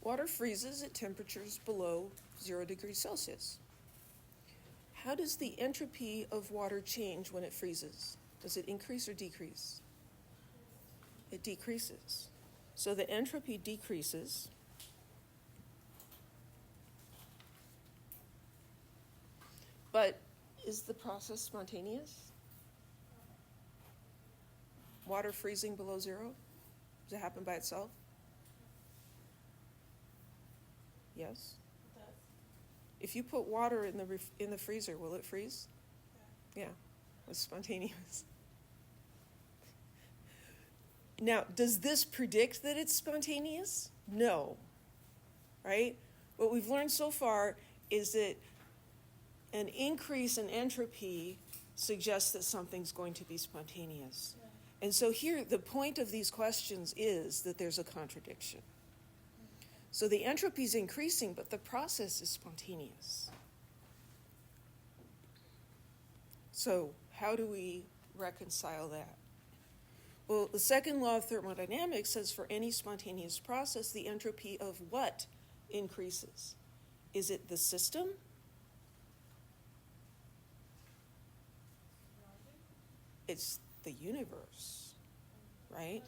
Water freezes at temperatures below 0 degrees Celsius. How does the entropy of water change when it freezes? Does it increase or decrease? It decreases. So the entropy decreases. But is the process spontaneous? Water freezing below 0? Does it happen by itself? Yes? It does. If you put water in the freezer, will it freeze? Yeah, it's spontaneous. Now, does this predict that it's spontaneous? No, right? What we've learned so far is that an increase in entropy suggests that something's going to be spontaneous. Yeah. And so here, the point of these questions is that there's a contradiction. So the entropy is increasing, but the process is spontaneous. So how do we reconcile that? Well, the second law of thermodynamics says for any spontaneous process, the entropy of what increases? Is it the system? It's the universe, right?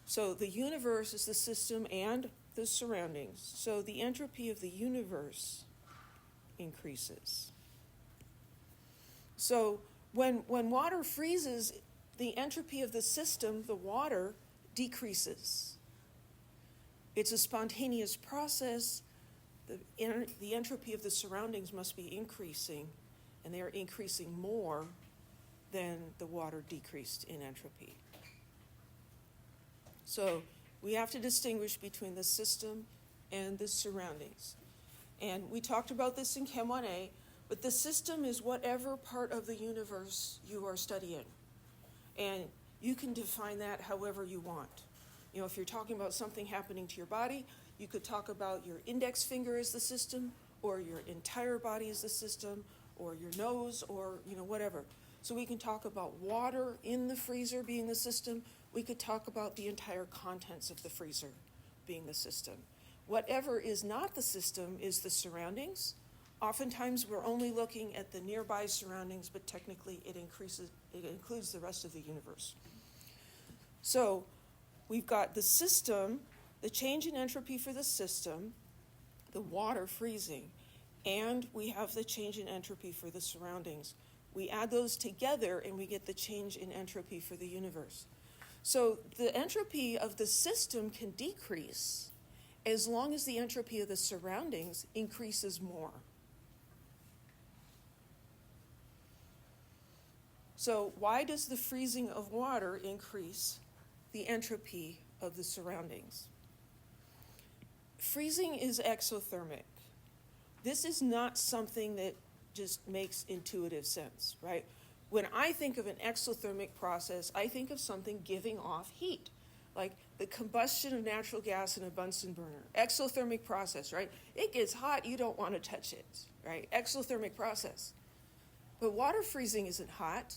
So the universe is the system and the surroundings. So the entropy of the universe increases. So when water freezes, the entropy of the system, the water, decreases. It's a spontaneous process. The entropy of the surroundings must be increasing, and they are increasing more than the water decreased in entropy. So we have to distinguish between the system and the surroundings. And we talked about this in Chem 1A, but the system is whatever part of the universe you are studying. And you can define that however you want. You know, if you're talking about something happening to your body, you could talk about your index finger as the system, or your entire body as the system, or your nose, or, whatever. So we can talk about water in the freezer being the system. We could talk about the entire contents of the freezer being the system. Whatever is not the system is the surroundings. Oftentimes we're only looking at the nearby surroundings, but technically it includes the rest of the universe. So we've got the system, the change in entropy for the system, the water freezing, and we have the change in entropy for the surroundings. We add those together and we get the change in entropy for the universe. So the entropy of the system can decrease as long as the entropy of the surroundings increases more. So why does the freezing of water increase the entropy of the surroundings? Freezing is exothermic. This is not something that just makes intuitive sense, right? When I think of an exothermic process, I think of something giving off heat, like the combustion of natural gas in a Bunsen burner. Exothermic process, right? It gets hot, you don't want to touch it, right? Exothermic process. But water freezing isn't hot.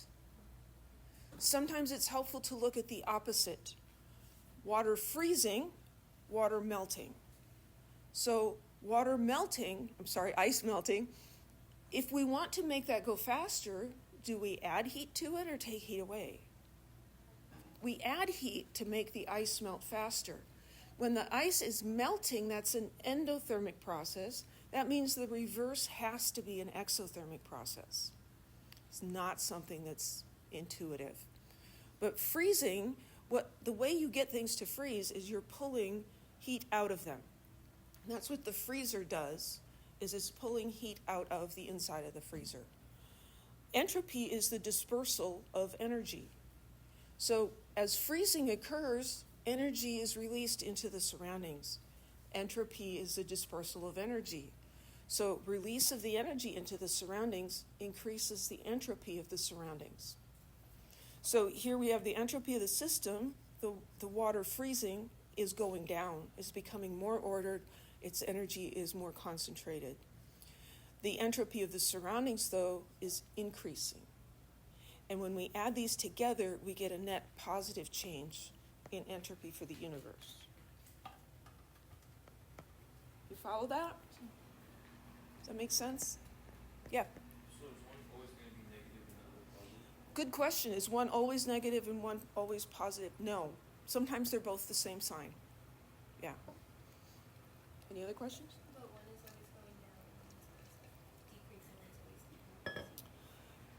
Sometimes it's helpful to look at the opposite. Water freezing, water melting. So ice melting, if we want to make that go faster, do we add heat to it or take heat away? We add heat to make the ice melt faster. When the ice is melting, that's an endothermic process. That means the reverse has to be an exothermic process. It's not something that's intuitive. But freezing, the way you get things to freeze is you're pulling heat out of them. And that's what the freezer does, is it's pulling heat out of the inside of the freezer. Entropy is the dispersal of energy. So as freezing occurs, energy is released into the surroundings. Entropy is the dispersal of energy. So release of the energy into the surroundings increases the entropy of the surroundings. So here we have the entropy of the system. The water freezing is going down, is becoming more ordered. Its energy is more concentrated. The entropy of the surroundings, though, is increasing. And when we add these together, we get a net positive change in entropy for the universe. You follow that? Does that make sense? Yeah. So is one always going to be negative and the other positive? Good question. Is one always negative and one always positive? No. Sometimes they're both the same sign. Yeah. Any other questions? But one is always going down and one is always decreasing and it's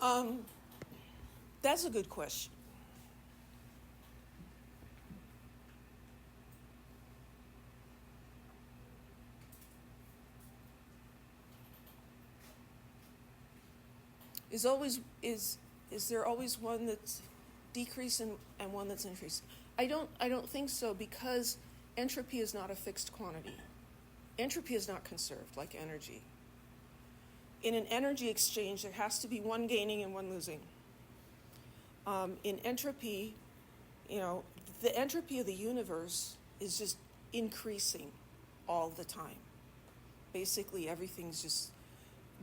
always increasing. That's a good question. Is there always one that's decreasing and one that's increasing? I don't think so, because entropy is not a fixed quantity. Entropy is not conserved like energy. In an energy exchange, there has to be one gaining and one losing. In entropy, the entropy of the universe is just increasing all the time. Basically, everything's just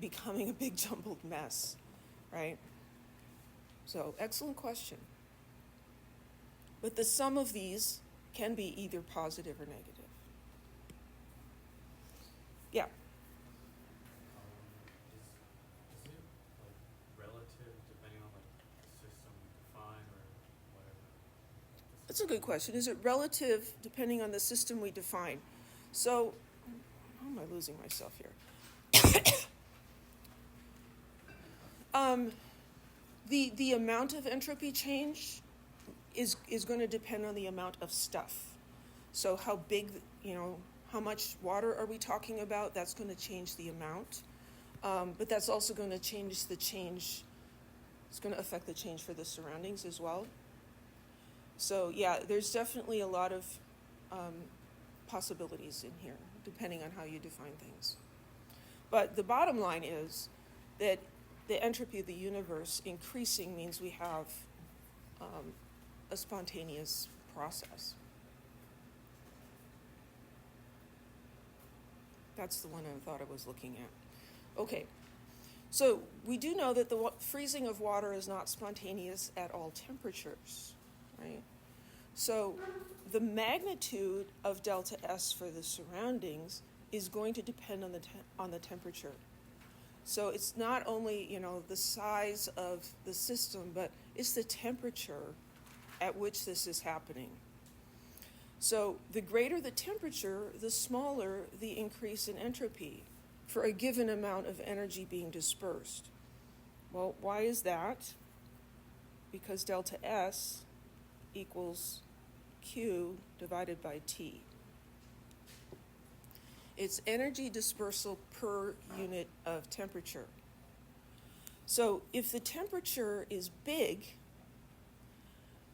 becoming a big jumbled mess, right? So, excellent question. But the sum of these can be either positive or negative. Yeah. Is it like relative depending on like the system you define or whatever? That's a good question. Is it relative depending on the system we define? So, how am I losing myself here? The amount of entropy change is going to depend on the amount of stuff. So how big, how much water are we talking about? That's going to change the amount. But that's also going to change the change. It's going to affect the change for the surroundings as well. So yeah, there's definitely a lot of possibilities in here, depending on how you define things. But the bottom line is that the entropy of the universe increasing means we have a spontaneous process. That's the one I thought I was looking at. Okay, so we do know that the freezing of water is not spontaneous at all temperatures, right? So the magnitude of delta S for the surroundings is going to depend on the temperature. So it's not only, the size of the system, but it's the temperature at which this is happening. So the greater the temperature, the smaller the increase in entropy for a given amount of energy being dispersed. Well, why is that? Because delta S equals Q divided by T. It's energy dispersal per unit of temperature. So if the temperature is big,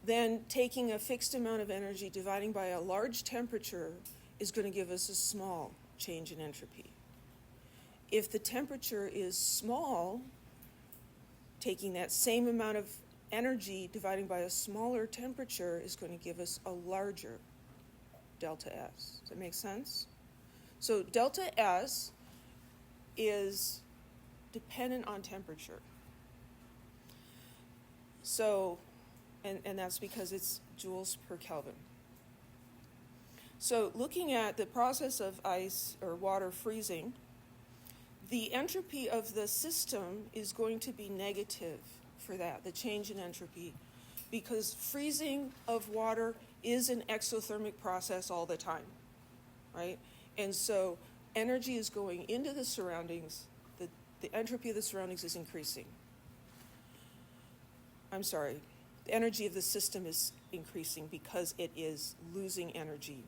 then taking a fixed amount of energy dividing by a large temperature is going to give us a small change in entropy. If the temperature is small, taking that same amount of energy dividing by a smaller temperature is going to give us a larger delta S. Does that make sense? So delta S is dependent on temperature. So, and that's because it's joules per Kelvin. So looking at the process of ice or water freezing, the entropy of the system is going to be negative for that, the change in entropy, because freezing of water is an exothermic process all the time, right? And so energy is going into the surroundings, the entropy of the surroundings is increasing. I'm sorry, the energy of the system is increasing because it is losing energy.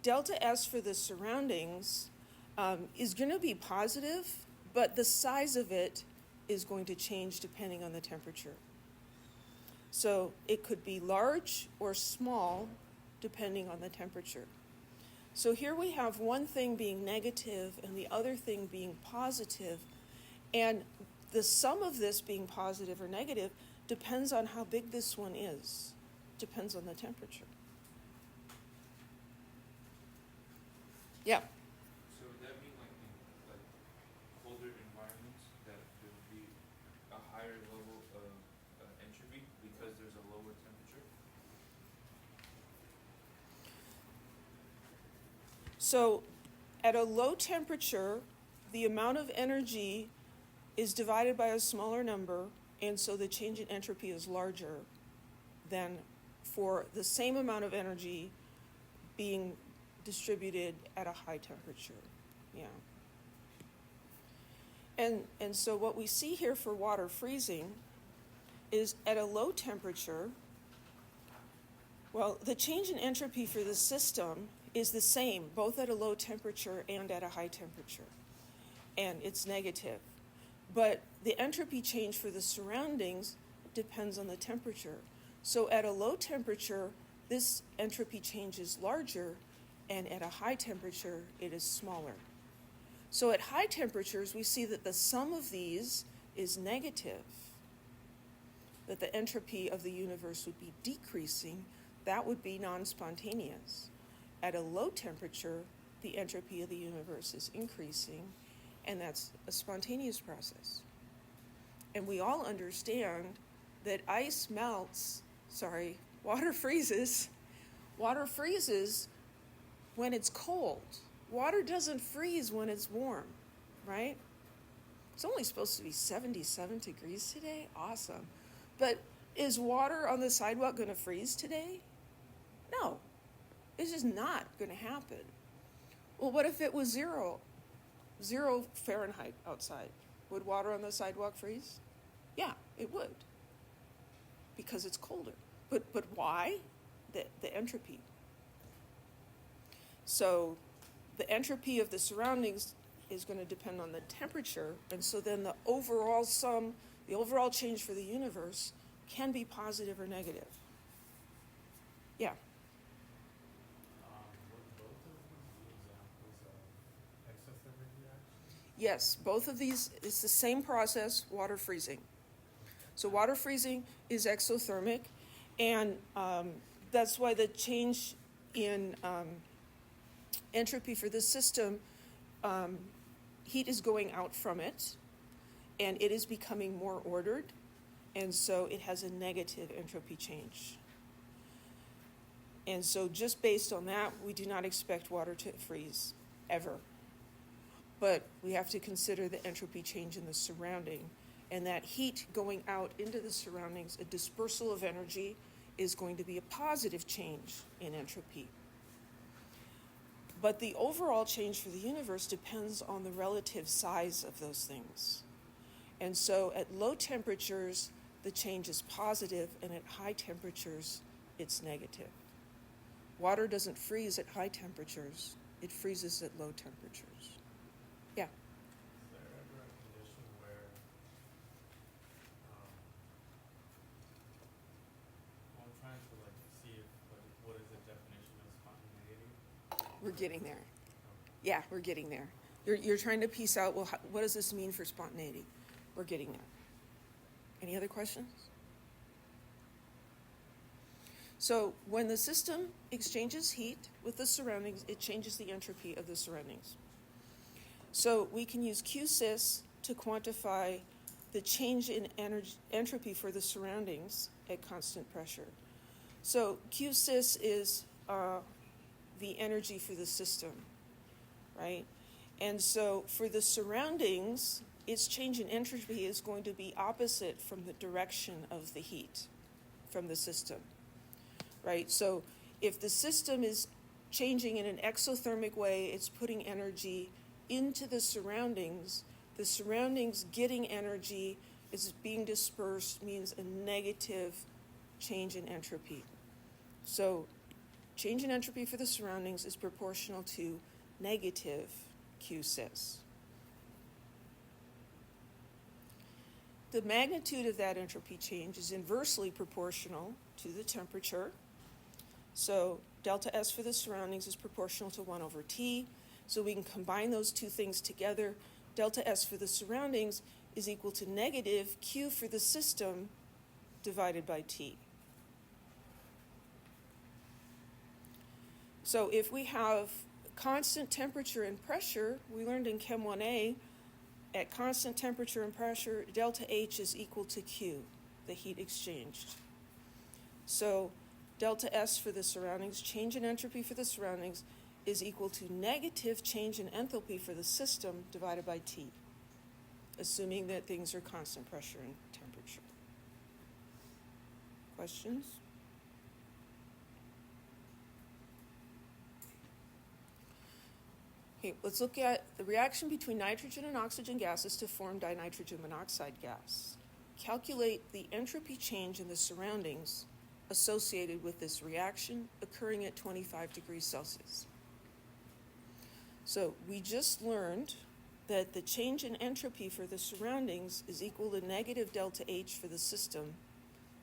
Delta S for the surroundings is going to be positive, but the size of it is going to change depending on the temperature. So it could be large or small depending on the temperature. So here we have one thing being negative and the other thing being positive, and the sum of this being positive or negative depends on how big this one is, depends on the temperature. Yeah. So would that mean like in colder environments that there would be a higher level of entropy because there's a lower temperature? So at a low temperature, the amount of energy is divided by a smaller number, and so the change in entropy is larger than for the same amount of energy being distributed at a high temperature. Yeah. And so what we see here for water freezing is at a low temperature, well, the change in entropy for the system is the same, both at a low temperature and at a high temperature, and it's negative. But the entropy change for the surroundings depends on the temperature. So at a low temperature, this entropy change is larger, and at a high temperature, it is smaller. So at high temperatures, we see that the sum of these is negative, that the entropy of the universe would be decreasing. That would be non-spontaneous. At a low temperature, the entropy of the universe is increasing, and that's a spontaneous process. And we all understand that water freezes. Water freezes when it's cold. Water doesn't freeze when it's warm, right? It's only supposed to be 77 degrees today. Awesome. But is water on the sidewalk going to freeze today? No. It's just not going to happen. Well, what if it was zero Fahrenheit outside? Would water on the sidewalk freeze? Yeah, it would. Because it's colder. But why? The entropy. So the entropy of the surroundings is going to depend on the temperature, and so then the overall sum, the overall change for the universe can be positive or negative. Yeah. Were both of these examples of exothermic reactions? Yes, both of these, it's the same process, water freezing. So water freezing is exothermic, and that's why the change in entropy for the system, heat is going out from it, and it is becoming more ordered, and so it has a negative entropy change. And so just based on that, we do not expect water to freeze, ever. But we have to consider the entropy change in the surrounding, and that heat going out into the surroundings, a dispersal of energy, is going to be a positive change in entropy. But the overall change for the universe depends on the relative size of those things. And so at low temperatures, the change is positive, and at high temperatures, it's negative. Water doesn't freeze at high temperatures. It freezes at low temperatures. Yeah. Is there ever a condition where, I'm trying to see if, what is the definition of spontaneity? We're getting there. Yeah, we're getting there. You're trying to piece out, well, what does this mean for spontaneity? We're getting there. Any other questions? So when the system exchanges heat with the surroundings, it changes the entropy of the surroundings. So we can use Q-sys to quantify the change in entropy for the surroundings at constant pressure. So Q-sys is the energy for the system, right? And so for the surroundings, its change in entropy is going to be opposite from the direction of the heat from the system, right? So if the system is changing in an exothermic way, it's putting energy into the surroundings getting energy is being dispersed means a negative change in entropy. So change in entropy for the surroundings is proportional to negative Q-sys. The magnitude of that entropy change is inversely proportional to the temperature. So delta S for the surroundings is proportional to 1 over T. So we can combine those two things together. Delta S for the surroundings is equal to negative Q for the system divided by T. So if we have constant temperature and pressure, we learned in Chem 1A, at constant temperature and pressure, delta H is equal to Q, the heat exchanged. So delta S for the surroundings, change in entropy for the surroundings, is equal to negative change in enthalpy for the system divided by T, assuming that things are constant pressure and temperature. Questions? Okay, let's look at the reaction between nitrogen and oxygen gases to form dinitrogen monoxide gas. Calculate the entropy change in the surroundings associated with this reaction occurring at 25 degrees Celsius. So we just learned that the change in entropy for the surroundings is equal to negative delta H for the system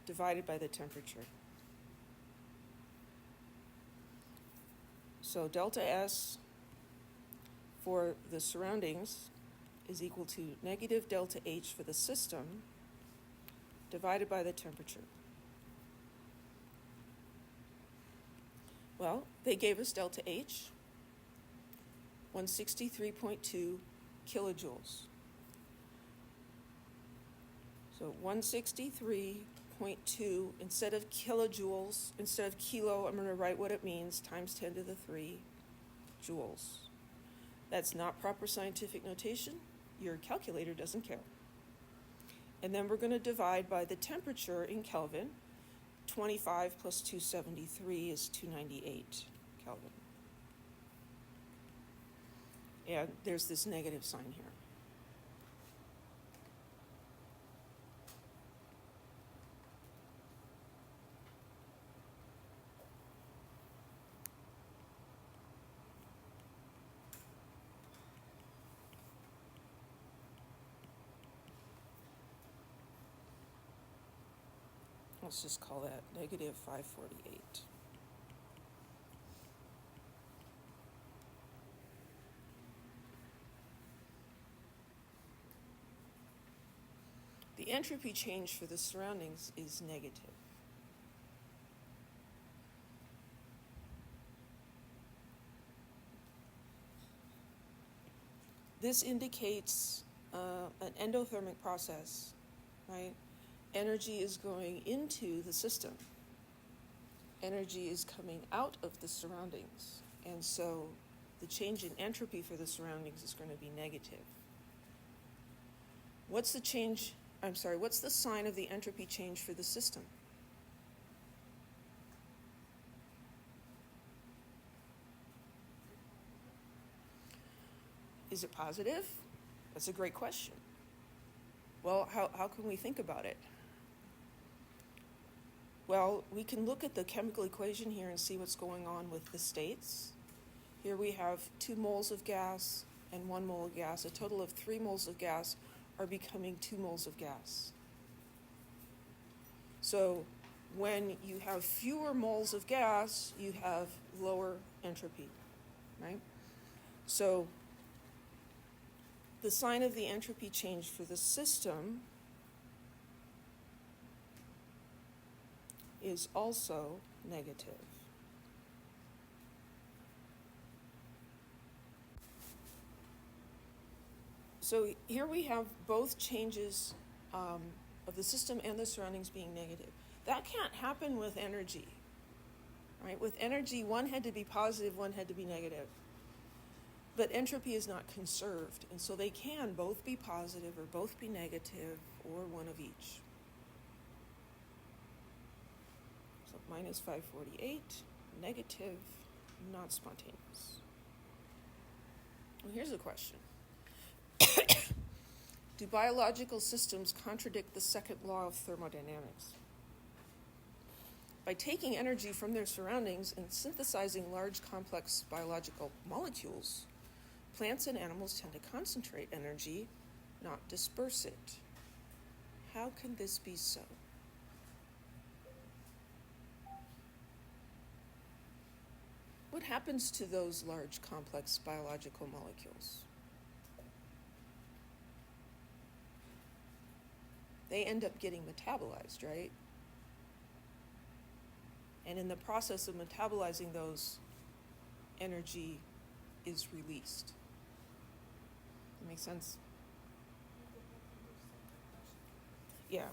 divided by the temperature. So delta S for the surroundings is equal to negative delta H for the system divided by the temperature. Well, they gave us delta H, 163.2 kilojoules. So 163.2, instead of kilojoules, instead of kilo, I'm going to write what it means, times 10 to the 3 joules. That's not proper scientific notation. Your calculator doesn't care. And then we're going to divide by the temperature in Kelvin. 25 plus 273 is 298 Kelvin. And there's this negative sign here. Let's just call that negative 548. The entropy change for the surroundings is negative. This indicates an endothermic process, right? Energy is going into the system. Energy is coming out of the surroundings. And so the change in entropy for the surroundings is going to be negative. What's the sign of the entropy change for the system? Is it positive? That's a great question. Well, how can we think about it? Well, we can look at the chemical equation here and see what's going on with the states. Here we have 2 moles of gas and 1 mole of gas. A total of 3 moles of gas are becoming 2 moles of gas. So when you have fewer moles of gas, you have lower entropy, right? So the sign of the entropy change for the system is also negative. So here we have both changes of the system and the surroundings being negative. That can't happen with energy, right? With energy, one had to be positive, one had to be negative. But entropy is not conserved, and so they can both be positive or both be negative or one of each. So minus 548, negative, not spontaneous. Well, here's a question. Do biological systems contradict the second law of thermodynamics? By taking energy from their surroundings and synthesizing large complex biological molecules, plants and animals tend to concentrate energy, not disperse it. How can this be so? What happens to those large complex biological molecules? They end up getting metabolized, right? And in the process of metabolizing those, energy is released. That make sense? Yeah.